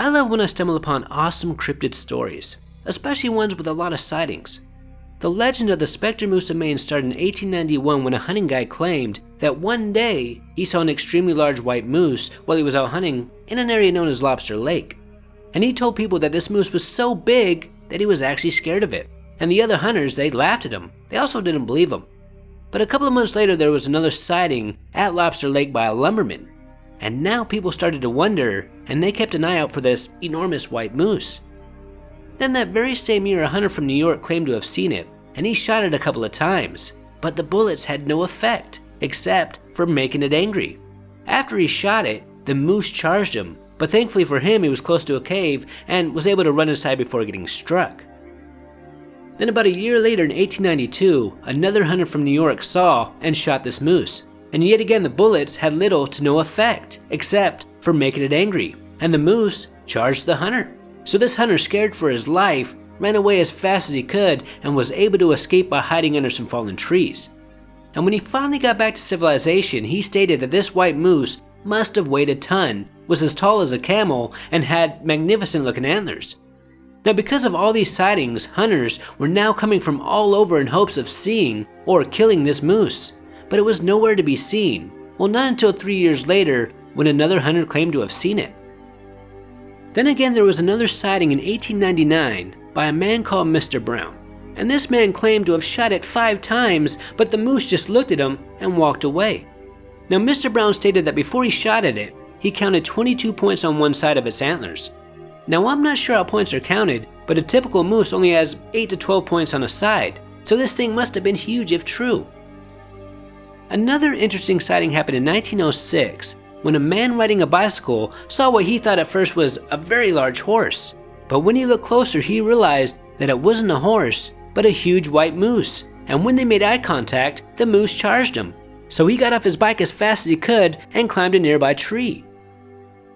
I love when I stumble upon awesome cryptid stories, especially ones with a lot of sightings. The legend of the Specter moose of Maine started in 1891 when a hunting guide claimed that one day he saw an extremely large white moose while he was out hunting in an area known as Lobster Lake. And he told people that this moose was so big that he was actually scared of it. And the other hunters, they laughed at him. They also didn't believe him. But a couple of months later, there was another sighting at Lobster Lake by a lumberman. And now people started to wonder, and they kept an eye out for this enormous white moose. Then that very same year, a hunter from New York claimed to have seen it, and he shot it a couple of times. But the bullets had no effect, except for making it angry. After he shot it, the moose charged him, but thankfully for him, he was close to a cave and was able to run inside before getting struck. Then about a year later in 1892, another hunter from New York saw and shot this moose. And yet again the bullets had little to no effect, except for making it angry, and the moose charged the hunter. So this hunter, scared for his life, ran away as fast as he could and was able to escape by hiding under some fallen trees. And when he finally got back to civilization, he stated that this white moose must have weighed a ton, was as tall as a camel, and had magnificent looking antlers. Now because of all these sightings, hunters were now coming from all over in hopes of seeing or killing this moose. But it was nowhere to be seen. Well, not until 3 years later when another hunter claimed to have seen it. Then again, there was another sighting in 1899 by a man called Mr. Brown. And this man claimed to have shot it 5 times, but the moose just looked at him and walked away. Now Mr. Brown stated that before he shot at it, he counted 22 points on one side of its antlers. Now I'm not sure how points are counted, but a typical moose only has 8 to 12 points on a side, so this thing must have been huge if true. Another interesting sighting happened in 1906 when a man riding a bicycle saw what he thought at first was a very large horse. But when he looked closer, he realized that it wasn't a horse, but a huge white moose. And when they made eye contact, the moose charged him. So he got off his bike as fast as he could and climbed a nearby tree.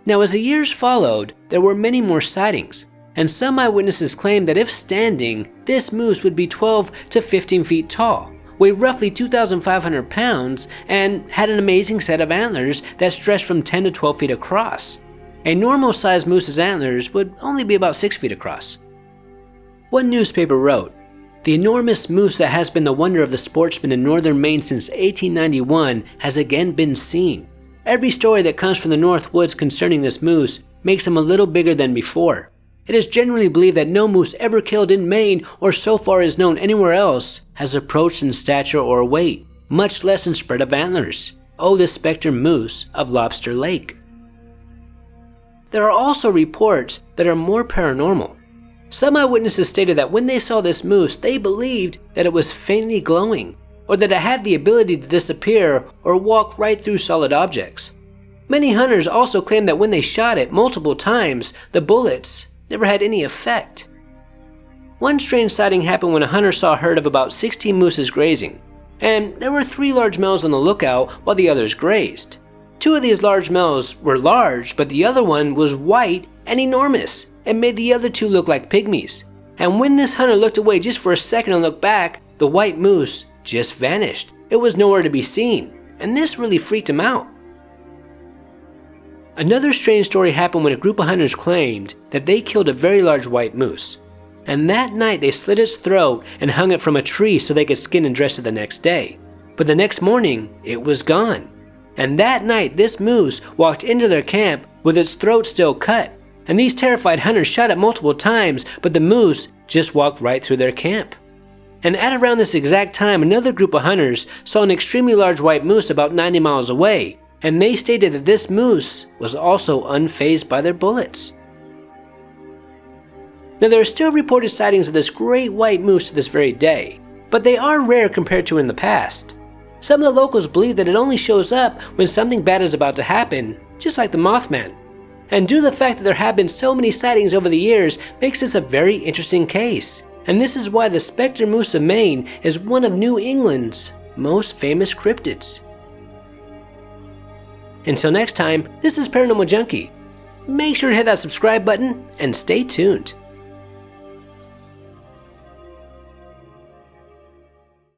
Now as the years followed, there were many more sightings, and some eyewitnesses claimed that if standing, this moose would be 12 to 15 feet tall, weighed roughly 2,500 pounds, and had an amazing set of antlers that stretched from 10 to 12 feet across. A normal-sized moose's antlers would only be about 6 feet across. One newspaper wrote, "The enormous moose that has been the wonder of the sportsmen in northern Maine since 1891 has again been seen. Every story that comes from the North Woods concerning this moose makes him a little bigger than before. It is generally believed that no moose ever killed in Maine, or so far as known anywhere else, has approached in stature or weight, much less in spread of antlers. Oh, the Specter moose of Lobster Lake." There are also reports that are more paranormal. Some eyewitnesses stated that when they saw this moose, they believed that it was faintly glowing, or that it had the ability to disappear or walk right through solid objects. Many hunters also claimed that when they shot it multiple times, the bullets never had any effect. One strange sighting happened when a hunter saw a herd of about 16 mooses grazing, and there were 3 large males on the lookout while the others grazed. 2 of these large males were large, but the other one was white and enormous, and made the other 2 look like pygmies. And when this hunter looked away just for a second and looked back, the white moose just vanished. It was nowhere to be seen, and this really freaked him out. Another strange story happened when a group of hunters claimed that they killed a very large white moose. And that night they slit its throat and hung it from a tree so they could skin and dress it the next day. But the next morning, it was gone. And that night, this moose walked into their camp with its throat still cut. And these terrified hunters shot it multiple times, but the moose just walked right through their camp. And at around this exact time, another group of hunters saw an extremely large white moose about 90 miles away, and they stated that this moose was also unfazed by their bullets. Now there are still reported sightings of this great white moose to this very day, but they are rare compared to in the past. Some of the locals believe that it only shows up when something bad is about to happen, just like the Mothman. And due to the fact that there have been so many sightings over the years makes this a very interesting case. And this is why the Specter moose of Maine is one of New England's most famous cryptids. Until next time, this is Paranormal Junkie. Make sure to hit that subscribe button and stay tuned.